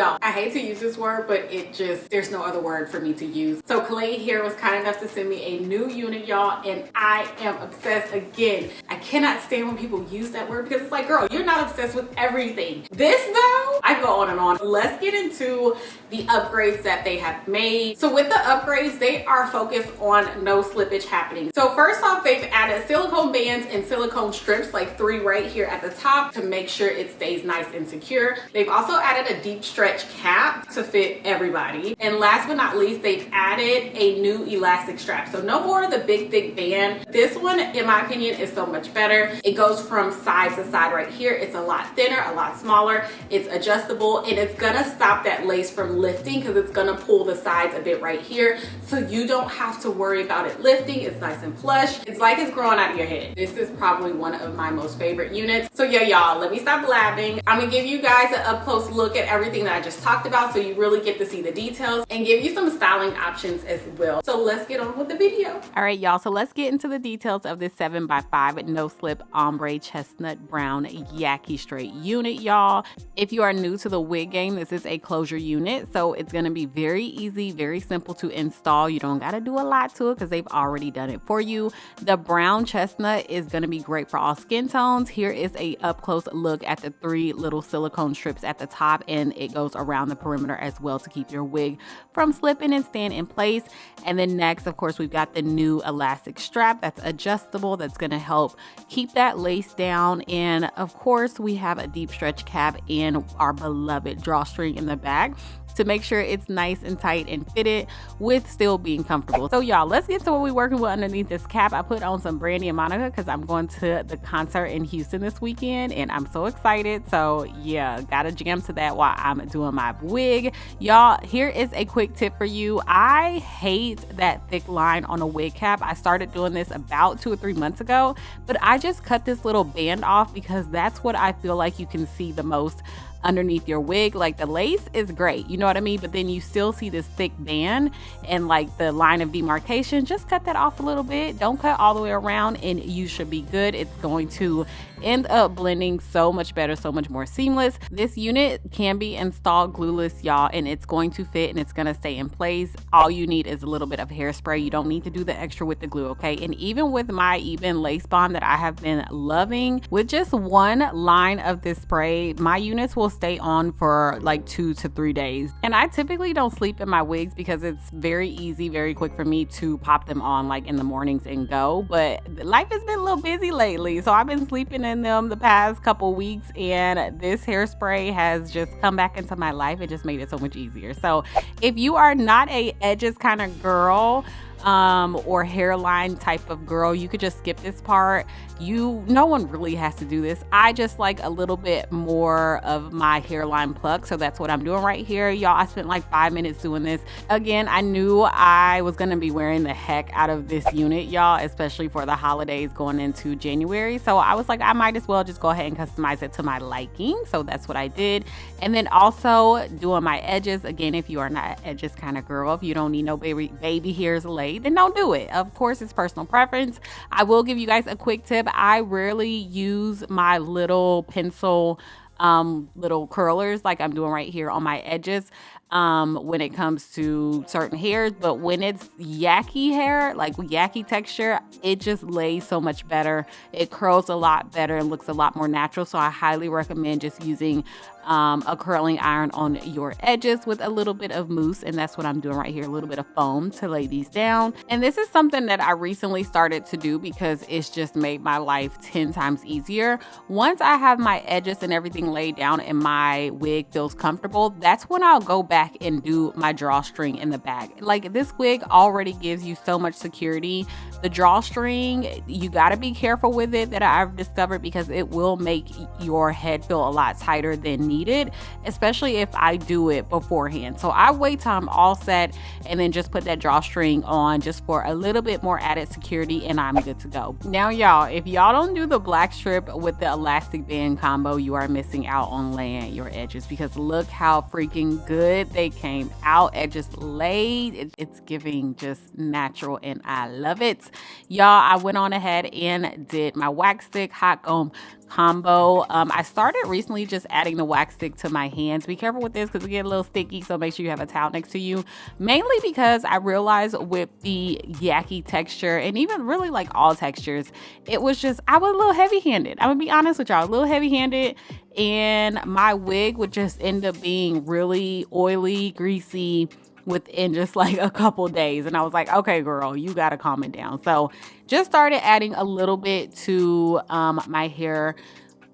Y'all, I hate to use this word, but there's no other word for me to use. So Klaiyi here was kind enough to send me a new unit, y'all, and I am obsessed again. I cannot stand when people use that word because it's like, girl, you're not obsessed with everything. This though, I go on and on. Let's get into the upgrades that they have made. So with the upgrades, they are focused on no slippage happening. So first off, they've added silicone bands and silicone strips, like 3 right here at the top, to make sure it stays nice and secure. They've also added a deep stretch cap to fit everybody. And last but not least, they've added a new elastic strap. So no more of the big thick band. This one, in my opinion, is so much better. It goes from side to side right here. It's a lot thinner, a lot smaller. It's adjustable, and it's gonna stop that lace from lifting because it's gonna pull the sides a bit right here. So you don't have to worry about it lifting. It's nice and flush. It's like it's growing out of your head. This is probably one of my most favorite units. So yeah, y'all, let me stop blabbing. I'm gonna give you guys an up close look at everything that I just talked about so you really get to see the details and give you some styling options as well. So let's get on with the video. All right, y'all, so let's get into the details of this 7x5 no slip ombre chestnut brown Yaki straight unit, y'all. If you are new to the wig game, this is a closure unit, so it's gonna be very easy, very simple to install. You don't gotta do a lot to it because they've already done it for you. The brown chestnut is gonna be great for all skin tones. Here is a up close look at the 3 little silicone strips at the top, and it goes around the perimeter as well to keep your wig from slipping and staying in place. And then next, of course, we've got the new elastic strap that's adjustable, that's gonna help keep that lace down. And of course, we have a deep stretch cap and our beloved drawstring in the back to make sure it's nice and tight and fitted with still being comfortable. So y'all, let's get to what we're working with underneath this cap. I put on some Brandy and Monica because I'm going to the concert in Houston this weekend and I'm so excited. So yeah, gotta jam to that while I'm doing my wig. Y'all, here is a quick tip for you. I hate that thick line on a wig cap. I started doing this about 2 or 3 months ago, but I just cut this little band off because that's what I feel like you can see the most underneath your wig. Like the lace is great, you know what I mean, but then you still see this thick band and like the line of demarcation. Just cut that off a little bit. Don't cut all the way around and you should be good. It's going to end up blending so much better, so much more seamless. This unit can be installed glueless, y'all, and it's going to fit and it's going to stay in place. All you need is a little bit of hairspray. You don't need to do the extra with the glue, okay? And even with my even lace bond that I have been loving, with just one line of this spray, my units will stay on for like 2 to 3 days. And I typically don't sleep in my wigs because it's very easy, very quick for me to pop them on like in the mornings and go. But life has been a little busy lately, so I've been sleeping in them the past couple weeks, and this hairspray has just come back into my life. It just made it so much easier. So if you are not a edges kind of girl, or hairline type of girl, you could just skip this part. No one really has to do this. I just like a little bit more of my hairline pluck, so that's what I'm doing right here, y'all. I spent like 5 minutes doing this. Again, I knew I was gonna be wearing the heck out of this unit, y'all, especially for the holidays going into January. So I was like, I might as well just go ahead and customize it to my liking. So that's what I did. And then also doing my edges. Again, if you are not an edges kind of girl, if you don't need no baby hairs laid, then don't do it. Of course, it's personal preference. I will give you guys a quick tip. I rarely use my little pencil little curlers like I'm doing right here on my edges when it comes to certain hairs, but when it's Yaki hair, like Yaki texture, it just lays so much better. It curls a lot better and looks a lot more natural. So I highly recommend just using a curling iron on your edges with a little bit of mousse, and that's what I'm doing right here, a little bit of foam to lay these down. And this is something that I recently started to do because it's just made my life 10 times easier. Once I have my edges and everything laid down and my wig feels comfortable, that's when I'll go back and do my drawstring in the back. Like this wig already gives you so much security. The drawstring, you got to be careful with it, that I've discovered, because it will make your head feel a lot tighter than needed, especially if I do it beforehand. So I wait till I'm all set and then just put that drawstring on just for a little bit more added security, and I'm good to go. Now y'all, if y'all don't do the black strip with the elastic band combo, you are missing out on laying your edges, because look how freaking good they came out. Edges laid. It's giving just natural and I love it. Y'all, I went on ahead and did my wax stick hot comb combo. I started recently just adding the wax stick to my hands. Be careful with this because it gets a little sticky, so make sure you have a towel next to you. Mainly because I realized with the Yaki texture, and even really like all textures, it was just, I was a little heavy-handed. I'm gonna be honest with y'all, a little heavy-handed, and my wig would just end up being really oily, greasy within just like a couple days. And I was like, okay, girl, you gotta calm it down. So just started adding a little bit to my hair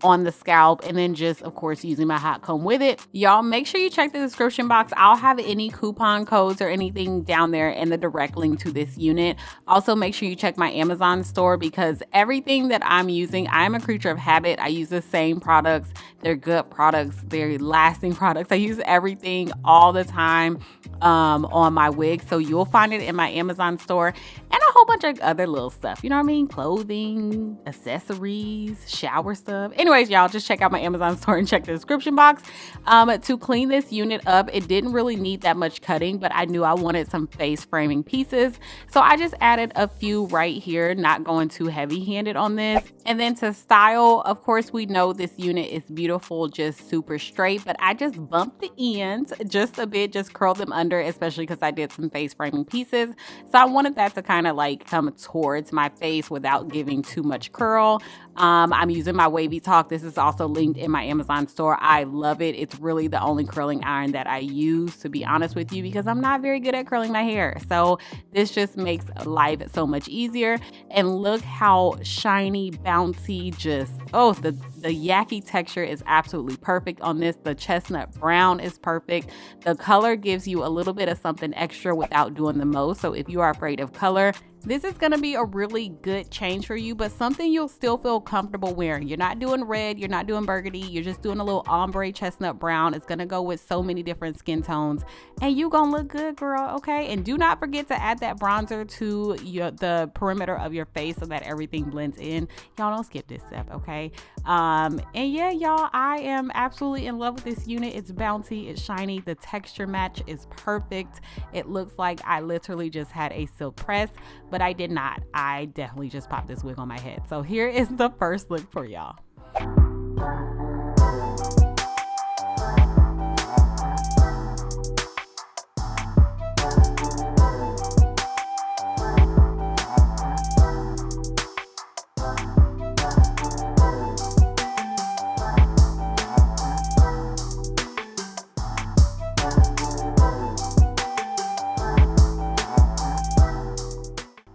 on the scalp, and then just of course using my hot comb with it. Y'all make sure you check the description box. I'll have any coupon codes or anything down there and the direct link to this unit. Also make sure you check my Amazon store because everything that I'm using, I'm a creature of habit. I use the same products. They're good products, they're lasting products. I use everything all the time on my wig, so you'll find it in my Amazon store, and a whole bunch of other little stuff, you know what I mean? Clothing, accessories, shower stuff. Anyways, y'all, just check out my Amazon store and check the description box. To clean this unit up, it didn't really need that much cutting, but I knew I wanted some face framing pieces, so I just added a few right here, not going too heavy handed on this. And then to style, of course, we know this unit is beautiful, just super straight, but I just bumped the ends just a bit, just curled them under, especially because I did some face framing pieces. So I wanted that to kind of like come towards my face without giving too much curl. I'm using my Wavy Talk. This is also linked in my Amazon store. I love it. It's really the only curling iron that I use, to be honest with you, because I'm not very good at curling my hair. So this just makes life so much easier. And look how shiny, bouncy, just, oh, the Yaki texture is absolutely perfect on this. The chestnut brown is perfect. The color gives you a little bit of something extra without doing the most. So if you are afraid of color, this is going to be a really good change for you, but something you'll still feel comfortable wearing. You're not doing red, you're not doing burgundy, you're just doing a little ombre chestnut brown. It's going to go with so many different skin tones, and you going to look good, girl, okay? And do not forget to add that bronzer to the perimeter of your face so that everything blends in. Y'all don't skip this step, okay? And yeah, y'all, I am absolutely in love with this unit. It's bouncy, it's shiny, the texture match is perfect. It looks like I literally just had a silk press, but I did not. I definitely just popped this wig on my head. So here is the first look for y'all.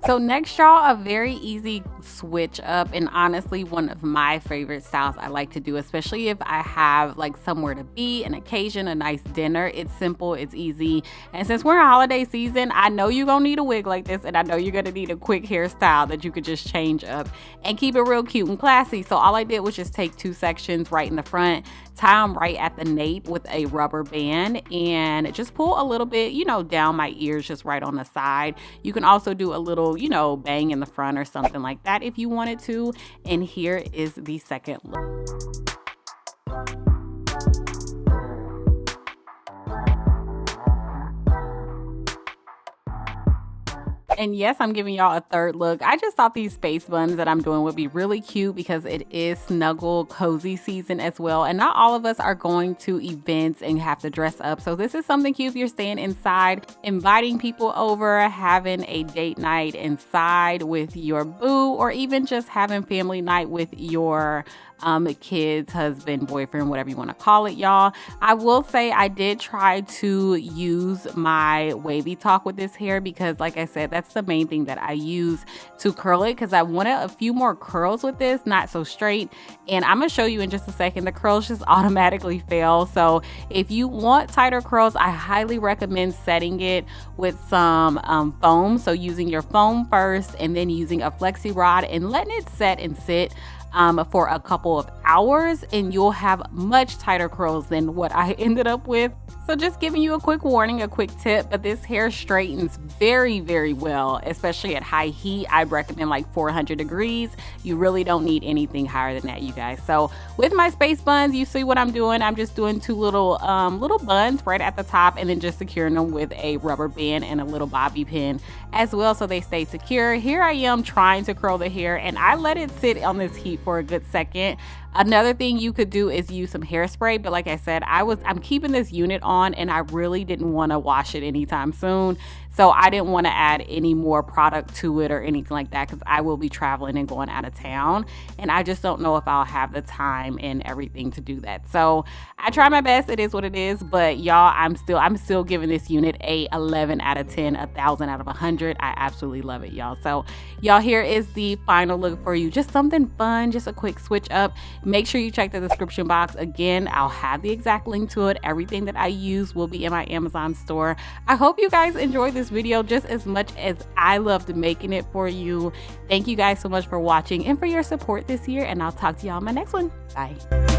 So next, y'all, a very easy switch up, and honestly one of my favorite styles I like to do, especially if I have like somewhere to be, an occasion, a nice dinner. It's simple, it's easy, and since we're in holiday season, I know you're gonna need a wig like this, and I know you're gonna need a quick hairstyle that you could just change up and keep it real cute and classy. So all I did was just take two sections right in the front, tie them right at the nape with a rubber band, and just pull a little bit, you know, down my ears, just right on the side. You can also do a little, you know, bang in the front or something like that if you wanted to. And here is the second look. And yes, I'm giving y'all a third look. I just thought these face buns that I'm doing would be really cute because it is snuggle, cozy season as well. And not all of us are going to events and have to dress up. So this is something cute if you're staying inside, inviting people over, having a date night inside with your boo, or even just having family night with your kids, husband, boyfriend, whatever you want to call it, y'all. I will say I did try to use my Wavy Talk with this hair because, like I said, that's the main thing that I use to curl it, because I wanted a few more curls with this, not so straight. And I'm gonna show you in just a second, the curls just automatically fail. So if you want tighter curls, I highly recommend setting it with some foam. So using your foam first and then using a flexi rod and letting it set and sit for a couple of hours, and you'll have much tighter curls than what I ended up with. So just giving you a quick warning, a quick tip, but this hair straightens very, very well, especially at high heat. I recommend like 400 degrees. You really don't need anything higher than that, you guys. So with my space buns, you see what I'm doing. I'm just doing two little buns right at the top, and then just securing them with a rubber band and a little bobby pin as well, so they stay secure. Here I am trying to curl the hair, and I let it sit on this heat sleep for a good second. Another thing you could do is use some hairspray, but like I said, I'm keeping this unit on and I really didn't want to wash it anytime soon. So I didn't want to add any more product to it or anything like that because I will be traveling and going out of town. And I just don't know if I'll have the time and everything to do that. So I try my best. It is what it is. But y'all, I'm still giving this unit a 11 out of 10, 1,000 out of 100. I absolutely love it, y'all. So y'all, here is the final look for you. Just something fun, just a quick switch up. Make sure you check the description box. Again, I'll have the exact link to it. Everything that I use will be in my Amazon store. I hope you guys enjoyed this video just as much as I loved making it for you. Thank you guys so much for watching and for your support this year, and I'll talk to y'all in my next one. Bye.